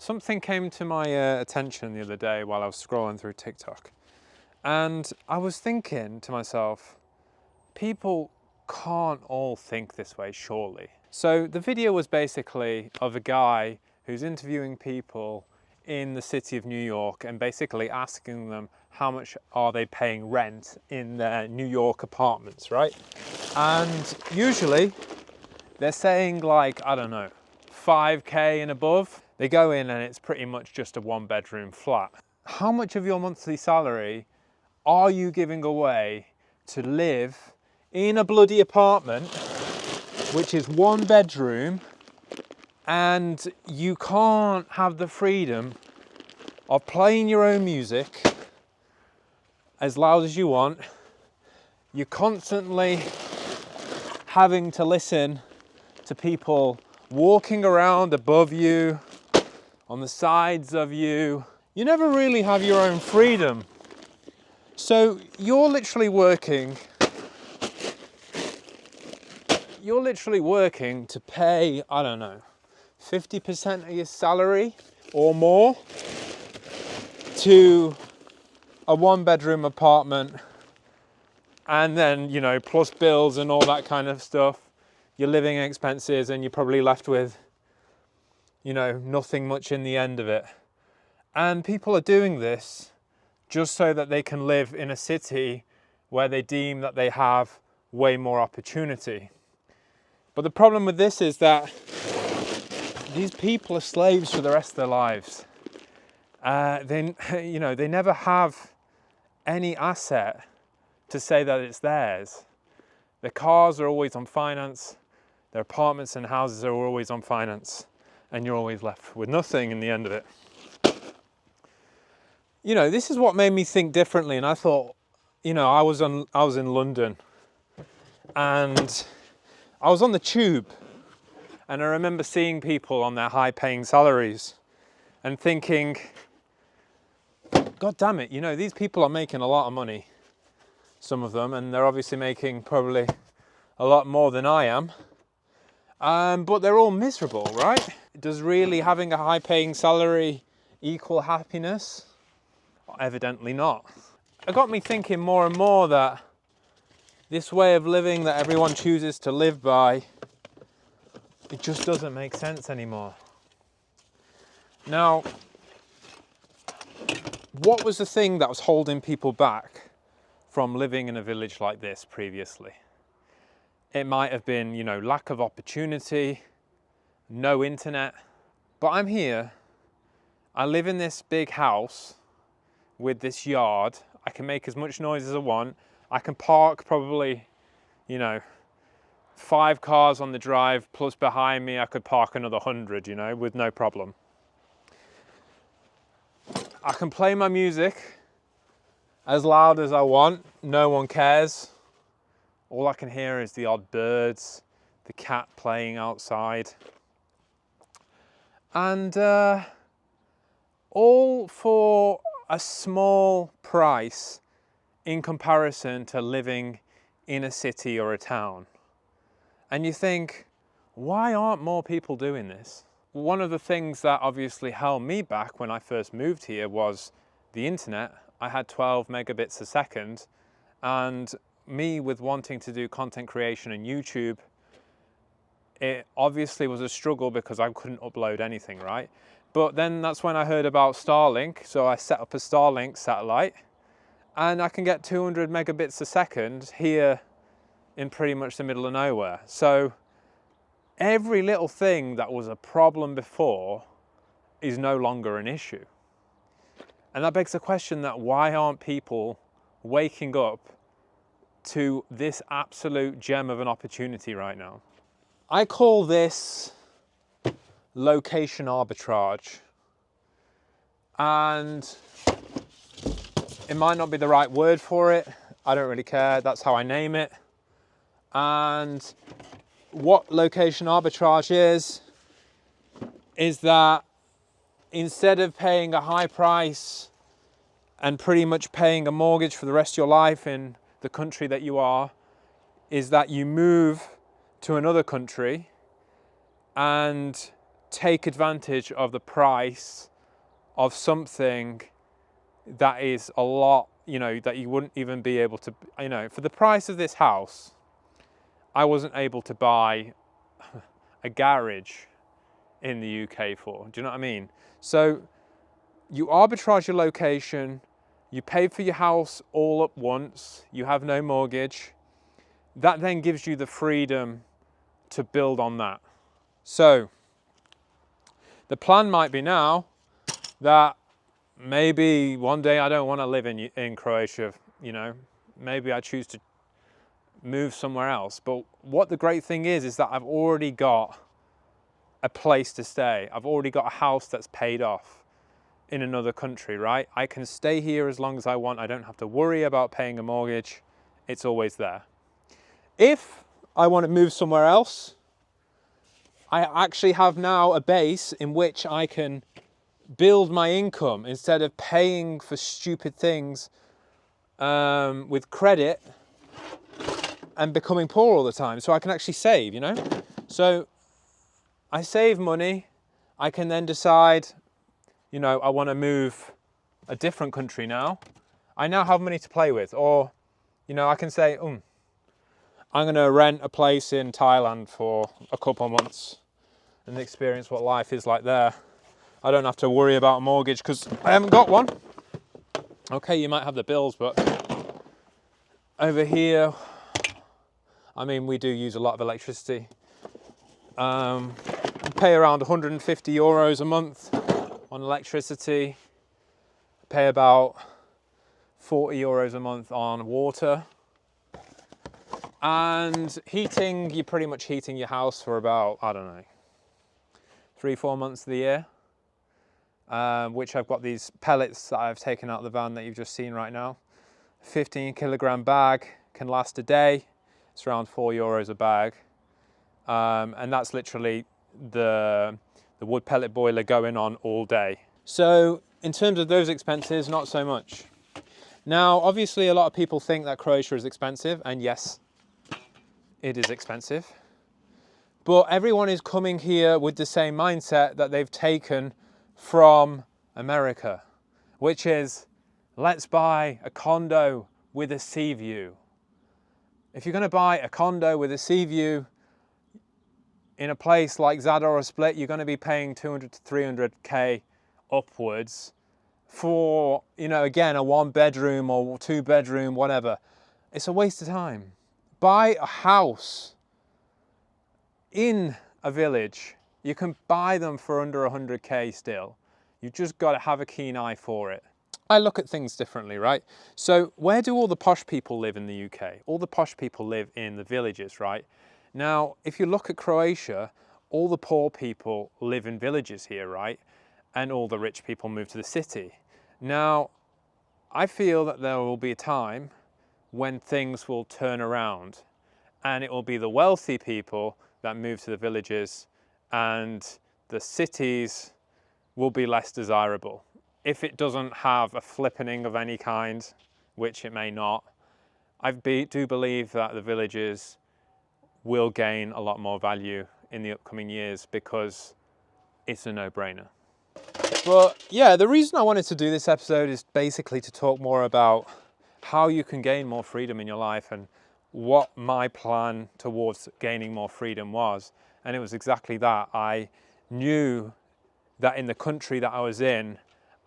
Something came to my attention the other day while I was scrolling through TikTok. And I was thinking to myself, people can't all think this way, surely. So the video was basically of a guy who's interviewing people in the city of New York and basically asking them how much are they paying rent in their New York apartments, right? And usually they're saying like, I don't know, 5K and above. They go in and it's pretty much just a 1-bedroom flat. How much of your monthly salary are you giving away to live in a bloody apartment, which is 1 bedroom, and you can't have the freedom of playing your own music as loud as you want? You're constantly having to listen to people walking around above you, on the sides of you. You never really have your own freedom. So you're literally working to pay, I don't know, 50% of your salary or more to a 1-bedroom apartment, and then, you know, plus bills and all that kind of stuff, your living expenses, and you're probably left with, you know, nothing much in the end of it. And people are doing this just so that they can live in a city where they deem that they have way more opportunity. But the problem with this is that these people are slaves for the rest of their lives. They never have any asset to say that it's theirs. Their cars are always on finance, their apartments and houses are always on finance, and you're always left with nothing in the end of it. You know, this is what made me think differently, and I thought, you know, I was in London, and I was on the tube, and I remember seeing people on their high-paying salaries and thinking, God damn it, you know, these people are making a lot of money, some of them, and they're obviously making probably a lot more than I am, but they're all miserable, right? Does really having a high-paying salary equal happiness? Evidently not. It got me thinking more and more that this way of living that everyone chooses to live by, it just doesn't make sense anymore. Now, what was the thing that was holding people back from living in a village like this previously? It might have been, you know, lack of opportunity, no internet. But I'm here, I live in this big house with this yard. I can make as much noise as I want. I can park probably, you know, 5 cars on the drive, plus behind me I could park another 100, you know, with no problem. I can play my music as loud as I want, no one cares. All I can hear is the odd birds, the cat playing outside. And all for a small price in comparison to living in a city or a town. And you think, why aren't more people doing this? One of the things that obviously held me back when I first moved here was the internet. I had 12 megabits a second, and me with wanting to do content creation and YouTube, it obviously was a struggle because I couldn't upload anything, right? But then that's when I heard about Starlink, so I set up a Starlink satellite, and I can get 200 megabits a second here in pretty much the middle of nowhere. So every little thing that was a problem before is no longer an issue. And that begs the question that why aren't people waking up to this absolute gem of an opportunity right now? I call this location arbitrage. And it might not be the right word for it. I don't really care. That's how I name it. And what location arbitrage is that instead of paying a high price and pretty much paying a mortgage for the rest of your life in the country that you are, is that you move to another country and take advantage of the price of something that is a lot, you know, that you wouldn't even be able to, you know, for the price of this house, I wasn't able to buy a garage in the UK for. Do you know what I mean? So you arbitrage your location, you pay for your house all at once, you have no mortgage. That then gives you the freedom to build on that. So the plan might be now that maybe one day I don't want to live in Croatia, you know, maybe I choose to move somewhere else. But what the great thing is that I've already got a place to stay. I've already got a house that's paid off in another country, right? I can stay here as long as I want. I don't have to worry about paying a mortgage. It's always there. If I want to move somewhere else, I actually have now a base in which I can build my income instead of paying for stupid things with credit and becoming poor all the time. So I can actually save, you know? So I save money. I can then decide, you know, I want to move a different country now. I now have money to play with. Or, you know, I can say, I'm going to rent a place in Thailand for a couple of months and experience what life is like there. I don't have to worry about a mortgage because I haven't got one. Okay, you might have the bills, but over here, I mean, we do use a lot of electricity. Pay around 150 euros a month on electricity. Pay about 40 euros a month on water. And heating, you're pretty much heating your house for about, I don't know, 3-4 months of the year. Which I've got these pellets that I've taken out of the van that you've just seen right now. 15 kilogram bag, can last a day. It's around 4 euros a bag. And that's literally the wood pellet boiler going on all day. So in terms of those expenses, not so much. Now, obviously a lot of people think that Croatia is expensive, and yes, it is expensive. But everyone is coming here with the same mindset that they've taken from America, which is, let's buy a condo with a sea view. If you're going to buy a condo with a sea view in a place like Zadar or Split, you're going to be paying 200 to 300k upwards for, you know, again, a 1-bedroom or 2-bedroom, whatever. It's a waste of time. Buy a house in a village. You can buy them for under 100k still. You've just got to have a keen eye for it. I look at things differently, right? So where do all the posh people live in the UK? All the posh people live in the villages, right? Now, if you look at Croatia, all the poor people live in villages here, right? And all the rich people move to the city. Now, I feel that there will be a time when things will turn around, and it will be the wealthy people that move to the villages, and the cities will be less desirable. If it doesn't have a flippening of any kind, which it may not, I do believe that the villages will gain a lot more value in the upcoming years because it's a no-brainer. But yeah, the reason I wanted to do this episode is basically to talk more about how you can gain more freedom in your life and what my plan towards gaining more freedom was. And it was exactly that. I knew that in the country that I was in,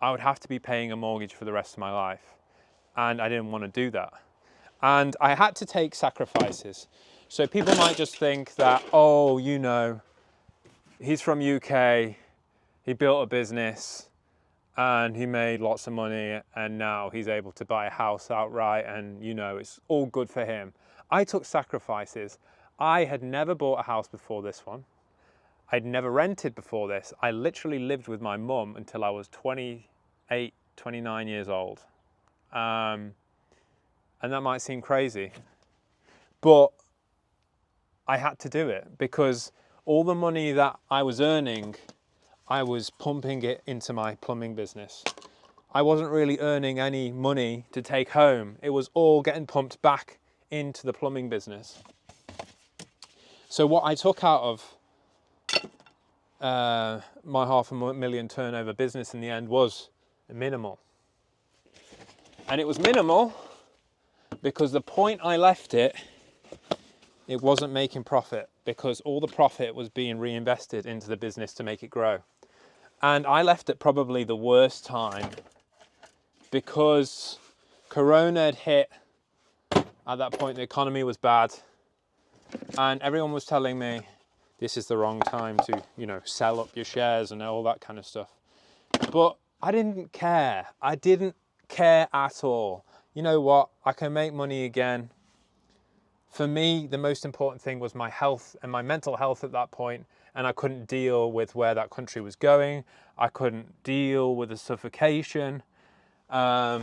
I would have to be paying a mortgage for the rest of my life. And I didn't want to do that. And I had to take sacrifices. So people might just think that, oh, you know, he's from UK, he built a business and he made lots of money and now he's able to buy a house outright and, you know, it's all good for him. I took sacrifices. I had never bought a house before this one. I'd never rented before this. I literally lived with my mum until I was 28, 29 years old. And that might seem crazy, but I had to do it because all the money that I was earning, I was pumping it into my plumbing business. I wasn't really earning any money to take home. It was all getting pumped back into the plumbing business. So what I took out of my $500,000 turnover business in the end was minimal. And it was minimal because the point I left it, it wasn't making profit, because all the profit was being reinvested into the business to make it grow. And I left it probably the worst time, because Corona had hit. At that point, the economy was bad, and everyone was telling me this is the wrong time to, sell up your shares and all that kind of stuff. But I didn't care. I didn't care at all. You know what? I can make money again. For me, the most important thing was my health and my mental health at that point, and I couldn't deal with where that country was going. I couldn't deal with the suffocation. I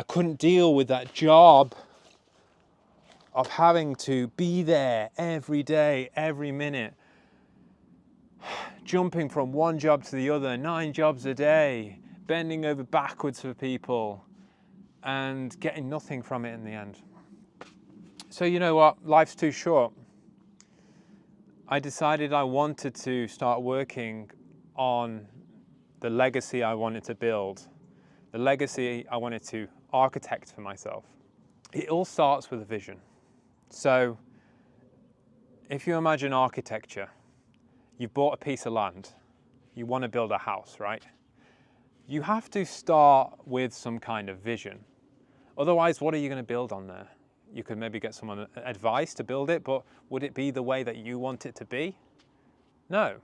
couldn't deal with that job of having to be there every day, every minute, jumping from one job to the other, 9 jobs a day, bending over backwards for people, and getting nothing from it in the end. So you know what? Life's too short. I decided I wanted to start working on the legacy I wanted to build, the legacy I wanted to architect for myself. It all starts with a vision. So if you imagine architecture, you've bought a piece of land, you want to build a house, right? You have to start with some kind of vision. Otherwise, what are you going to build on there? You could maybe get someone advice to build it, but would it be the way that you want it to be? No.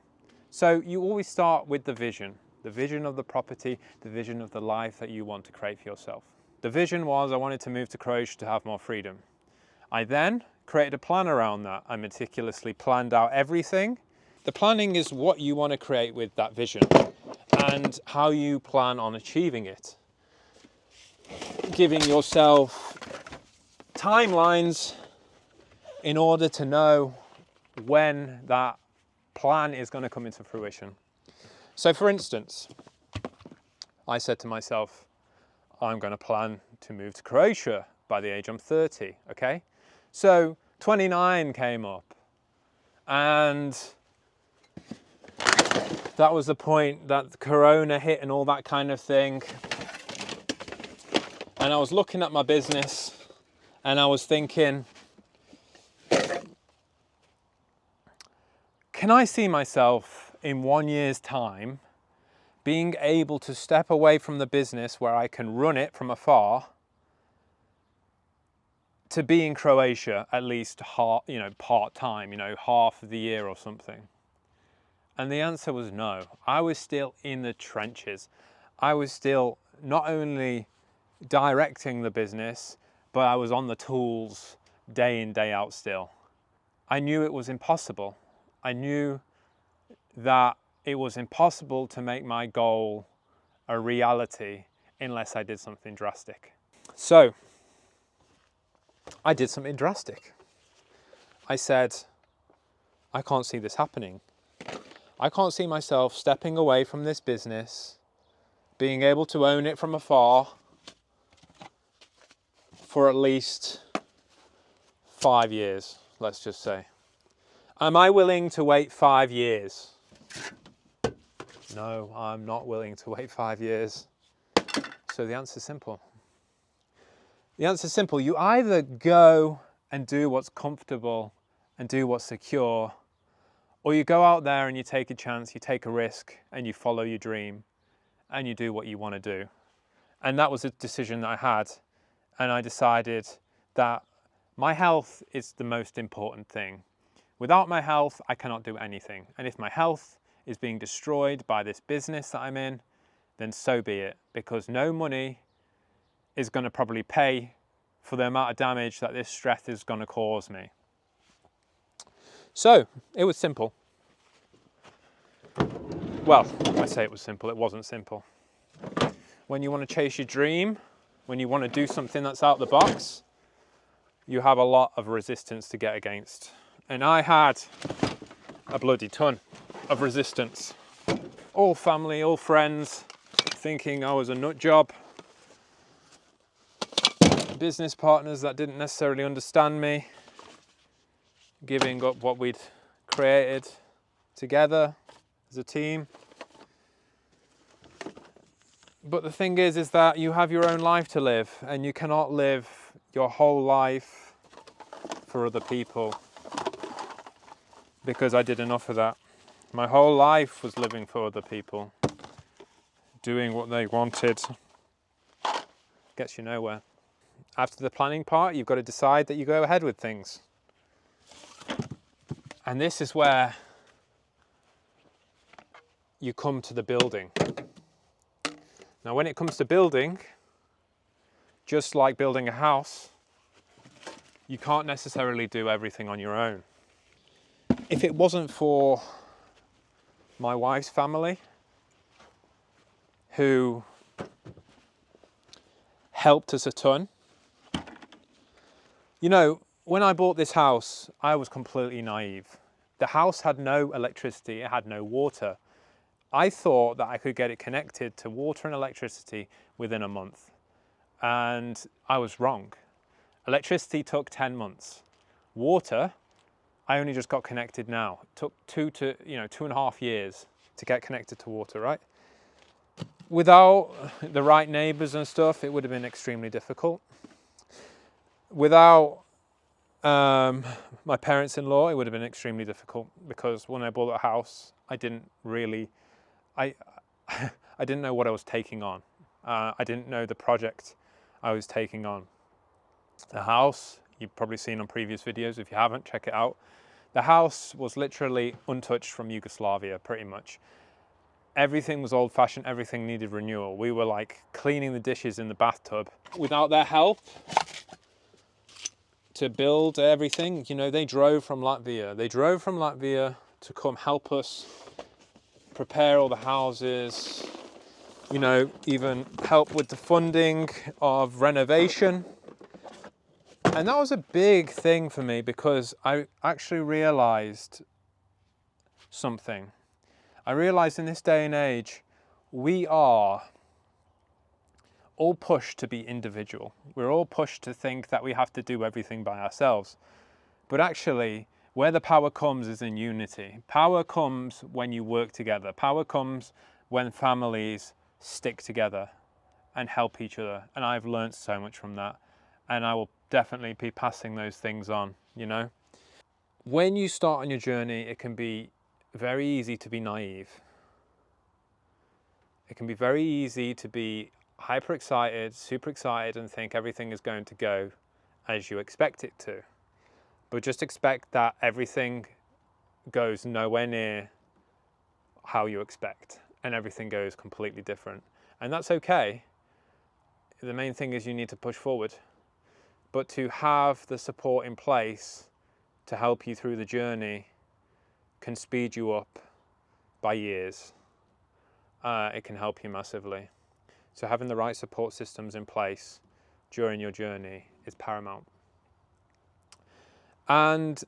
So you always start with the vision of the property, the vision of the life that you want to create for yourself. The vision was I wanted to move to Croatia to have more freedom. I then created a plan around that. I meticulously planned out everything. The planning is what you want to create with that vision and how you plan on achieving it. Giving yourself timelines in order to know when that plan is going to come into fruition. So for instance, I said to myself, I'm going to plan to move to Croatia by the age I'm 30, okay? So 29 came up, and that was the point that Corona hit and all that kind of thing. And I was looking at my business and I was thinking, can I see myself in 1 year's time being able to step away from the business where I can run it from afar to be in Croatia at least part-time, half of the year or something? And the answer was no. I was still in the trenches. I was still not only directing the business, but I was on the tools day in, day out still. I knew it was impossible. I knew that it was impossible to make my goal a reality unless I did something drastic. So I did something drastic. I said, I can't see this happening. I can't see myself stepping away from this business, being able to own it from afar for at least 5 years, let's just say. Am I willing to wait 5 years? No, I'm not willing to wait 5 years. So the answer is simple. The answer is simple. You either go and do what's comfortable and do what's secure, or you go out there and you take a chance, you take a risk, and you follow your dream, and you do what you want to do. And that was a decision that I had. And I decided that my health is the most important thing. Without my health, I cannot do anything. And if my health is being destroyed by this business that I'm in, then so be it, because no money is going to probably pay for the amount of damage that this stress is going to cause me. So it was simple. Well, I say it was simple, it wasn't simple. When you want to chase your dream, when you want to do something that's out of the box, you have a lot of resistance to get against. And I had a bloody ton of resistance. All family, all friends, thinking I was a nut job. Business partners that didn't necessarily understand me, giving up what we'd created together as a team. But the thing is that you have your own life to live, and you cannot live your whole life for other people, because I did enough of that. My whole life was living for other people, doing what they wanted. Gets you nowhere. After the planning part, you've got to decide that you go ahead with things. And this is where you come to the building. Now, when it comes to building, just like building a house, you can't necessarily do everything on your own. If it wasn't for my wife's family, who helped us a ton. You know, when I bought this house, I was completely naive. The house had no electricity, it had no water. I thought that I could get it connected to water and electricity within a month. And I was wrong. Electricity took 10 months. Water, I only just got connected now. It took 2.5 years to get connected to water, right? Without the right neighbors and stuff, it would have been extremely difficult. Without my parents-in-law, it would have been extremely difficult, because when I bought a house, I didn't know what I was taking on. I didn't know the project I was taking on. The house, you've probably seen on previous videos. If you haven't, check it out. The house was literally untouched from Yugoslavia, pretty much. Everything was old-fashioned, everything needed renewal. We were like cleaning the dishes in the bathtub. Without their help to build everything, you know, they drove from Latvia. They drove from Latvia to come help us prepare all the houses, you know, even help with the funding of renovation. And that was a big thing for me, because I actually realized something. I realized in this day and age, we are all pushed to be individual. We're all pushed to think that we have to do everything by ourselves. But actually, where the power comes is in unity. Power comes when you work together. Power comes when families stick together and help each other. And I've learned so much from that. And I will definitely be passing those things on, you know. When you start on your journey, it can be very easy to be naive. It can be very easy to be hyper excited, super excited, and think everything is going to go as you expect it to. But just expect that everything goes nowhere near how you expect, and everything goes completely different. And that's okay. The main thing is you need to push forward. But to have the support in place to help you through the journey can speed you up by years. It can help you massively. So having the right support systems in place during your journey is paramount. And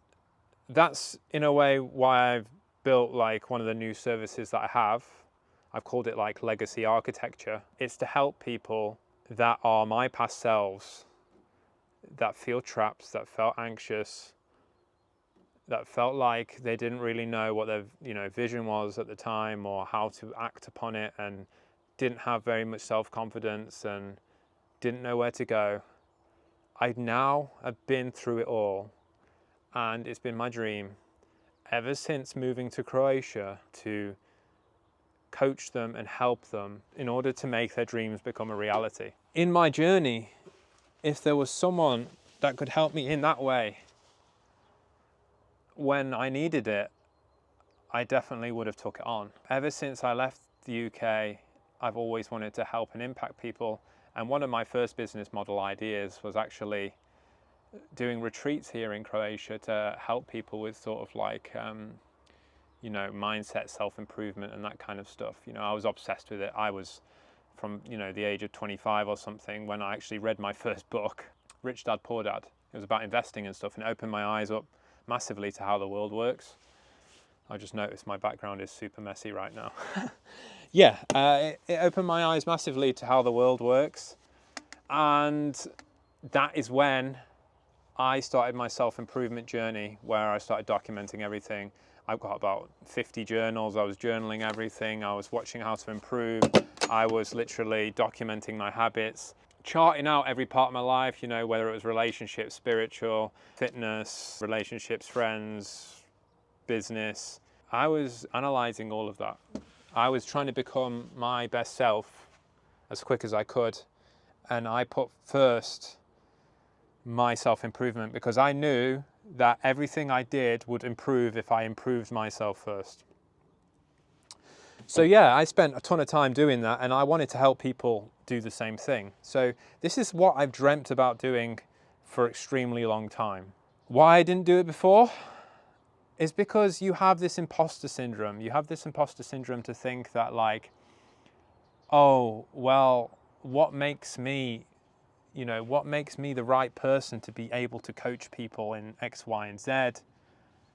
that's in a way why I've built like one of the new services that I have. I've called it like legacy architecture. It's to help people that are my past selves, that feel trapped, that felt anxious, that felt like they didn't really know what their vision was at the time, or how to act upon it, and didn't have very much self-confidence and didn't know where to go. I now have been through it all, and it's been my dream ever since moving to Croatia to coach them and help them in order to make their dreams become a reality. In my journey, if there was someone that could help me in that way when I needed it, I definitely would have took it on. Ever since I left the UK, I've always wanted to help and impact people. And one of my first business model ideas was actually doing retreats here in Croatia to help people with sort of like, mindset, self-improvement and that kind of stuff. You know, I was obsessed with it. I was from, the age of 25 or something when I actually read my first book, Rich Dad, Poor Dad. It was about investing and stuff, and it opened my eyes up massively to how the world works. I just noticed my background is super messy right now. It opened my eyes massively to how the world works. And that is when I started my self-improvement journey, where I started documenting everything. I've got about 50 journals. I was journaling everything. I was watching how to improve. I was literally documenting my habits, charting out every part of my life, you know, whether it was relationships, spiritual, fitness, relationships, friends, business. I was analyzing all of that. I was trying to become my best self as quick as I could. And I put first my self-improvement because I knew that everything I did would improve if I improved myself first. So yeah, I spent a ton of time doing that, and I wanted to help people do the same thing. So this is what I've dreamt about doing for an extremely long time. Why I didn't do it before is because you have this imposter syndrome. You have this imposter syndrome to think that like, oh, well, what makes me, you know, what makes me the right person to be able to coach people in X, Y, and Z?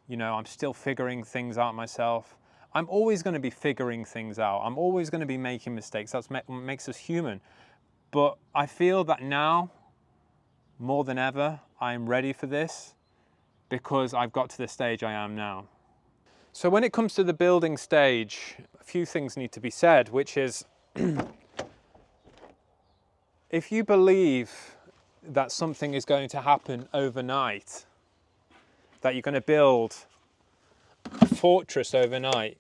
You know, I'm still figuring things out myself. I'm always going to be figuring things out. I'm always going to be making mistakes. That's what makes us human. But I feel that now, more than ever, I'm ready for this because I've got to the stage I am now. So when it comes to the building stage, a few things need to be said, which is, if you believe that something is going to happen overnight, that you're going to build a fortress overnight,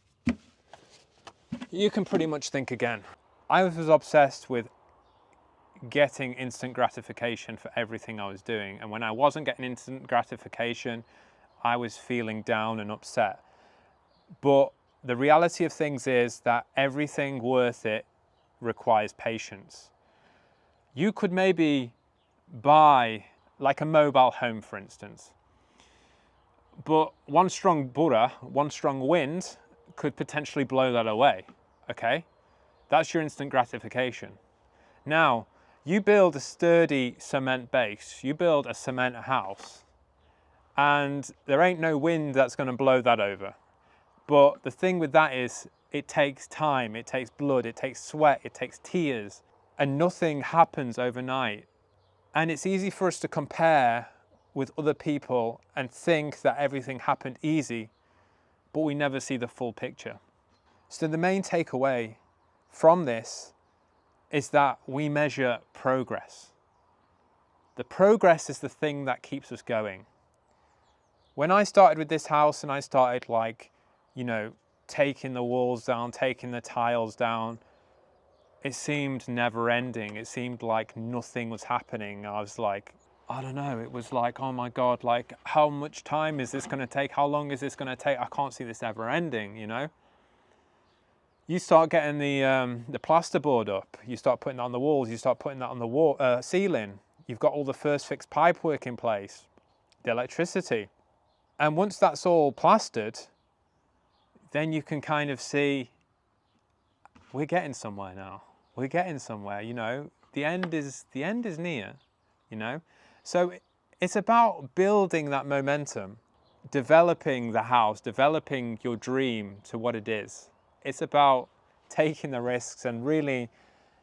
you can pretty much think again. I was obsessed with getting instant gratification for everything I was doing. And when I wasn't getting instant gratification, I was feeling down and upset. But the reality of things is that everything worth it requires patience. You could maybe buy like a mobile home, for instance, but one strong bura, one strong wind could potentially blow that away, okay? That's your instant gratification. Now, you build a sturdy cement base, you build a cement house, and there ain't no wind that's going to blow that over. But the thing with that is, it takes time, it takes blood, it takes sweat, it takes tears, and nothing happens overnight. And it's easy for us to compare with other people and think that everything happened easy, but we never see the full picture. So the main takeaway from this is that we measure progress. The progress is the thing that keeps us going. When I started with this house and I started like, you know, taking the walls down, taking the tiles down, it seemed never ending. It seemed like nothing was happening. I was like, I don't know, it was like, oh my God, like how much time is this gonna take? How long is this gonna take? I can't see this ever ending, you know? You start getting the plasterboard up, you start putting that on the walls, you start putting that on the wall, ceiling. You've got all the first fixed pipe work in place, the electricity. And once that's all plastered, then you can kind of see, we're getting somewhere now. We're getting somewhere, you know, the end is near, you know? So it's about building that momentum, developing the house, developing your dream to what it is. It's about taking the risks and really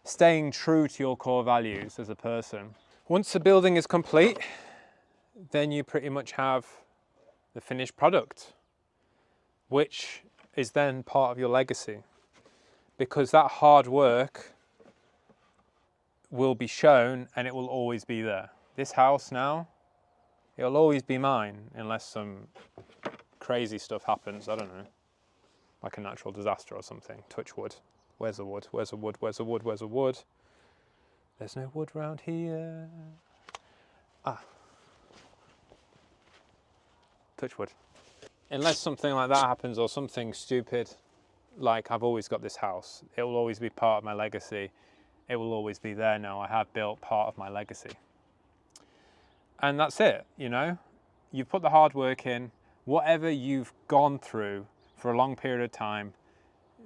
staying true to your core values as a person. Once the building is complete, then you pretty much have the finished product, which is then part of your legacy, because that hard work will be shown and it will always be there. This house now, it'll always be mine unless some crazy stuff happens, I don't know, like a natural disaster or something. Touch wood. Where's the wood? Where's the wood? Where's the wood? Where's the wood? There's no wood around here. Ah. Touch wood. Unless something like that happens or something stupid, like I've always got this house. It will always be part of my legacy. It will always be there now. I have built part of my legacy. And that's it, you know? You've put the hard work in. Whatever you've gone through for a long period of time,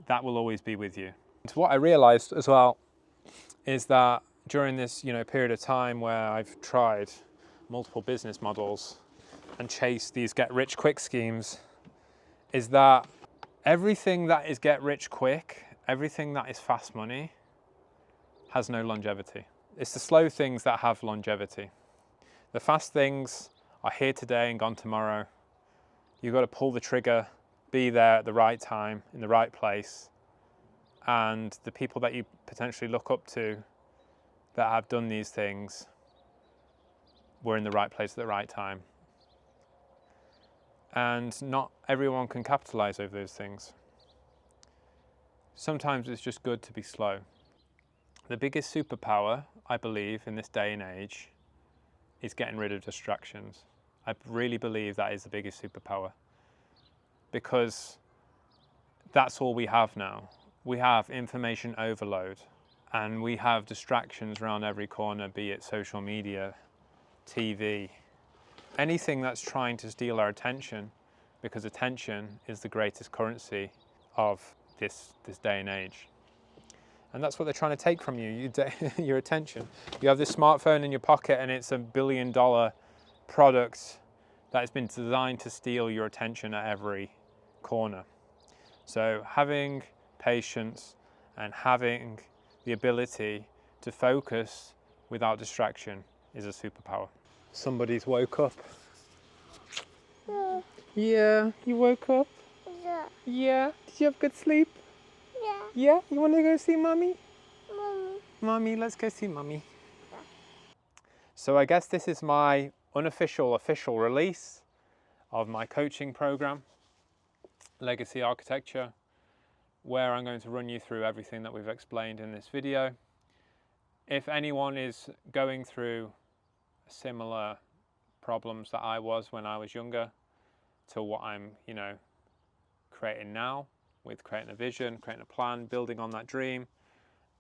that will always be with you. And what I realized as well is that during this, you know, period of time where I've tried multiple business models and chased these get rich quick schemes, is that everything that is get rich quick, everything that is fast money, has no longevity. It's the slow things that have longevity. The fast things are here today and gone tomorrow. You've got to pull the trigger, be there at the right time, in the right place, and the people that you potentially look up to that have done these things were in the right place at the right time. And not everyone can capitalize over those things. Sometimes it's just good to be slow. The biggest superpower, I believe, in this day and age is getting rid of distractions. I really believe that is the biggest superpower, because that's all we have now. We have information overload, and we have distractions around every corner, be it social media, TV, anything that's trying to steal our attention, because attention is the greatest currency of this day and age. And that's what they're trying to take from you, your attention. You have this smartphone in your pocket and it's $1 billion product that has been designed to steal your attention at every corner. So having patience and having the ability to focus without distraction is a superpower. Somebody's woke up. Yeah. Yeah, you woke up? Yeah. Yeah. Did you have good sleep? Yeah. Yeah? You want to go see Mummy? Mommy. Mummy, let's go see Mummy. So I guess this is my unofficial, official release of my coaching program, Legacy Architecture, where I'm going to run you through everything that we've explained in this video. If anyone is going through similar problems that I was when I was younger to what I'm, creating now, with creating a vision, creating a plan, building on that dream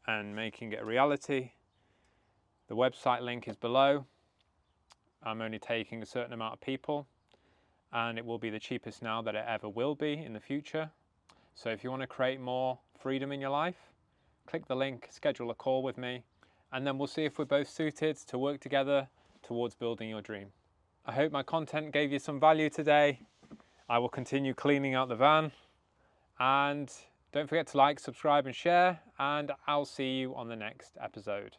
and making it a reality, the website link is below. I'm only taking a certain amount of people, and it will be the cheapest now that it ever will be in the future. So if you want to create more freedom in your life, click the link, schedule a call with me, and then we'll see if we're both suited to work together towards building your dream. I hope my content gave you some value today. I will continue cleaning out the van, and don't forget to like, subscribe and share, and I'll see you on the next episode.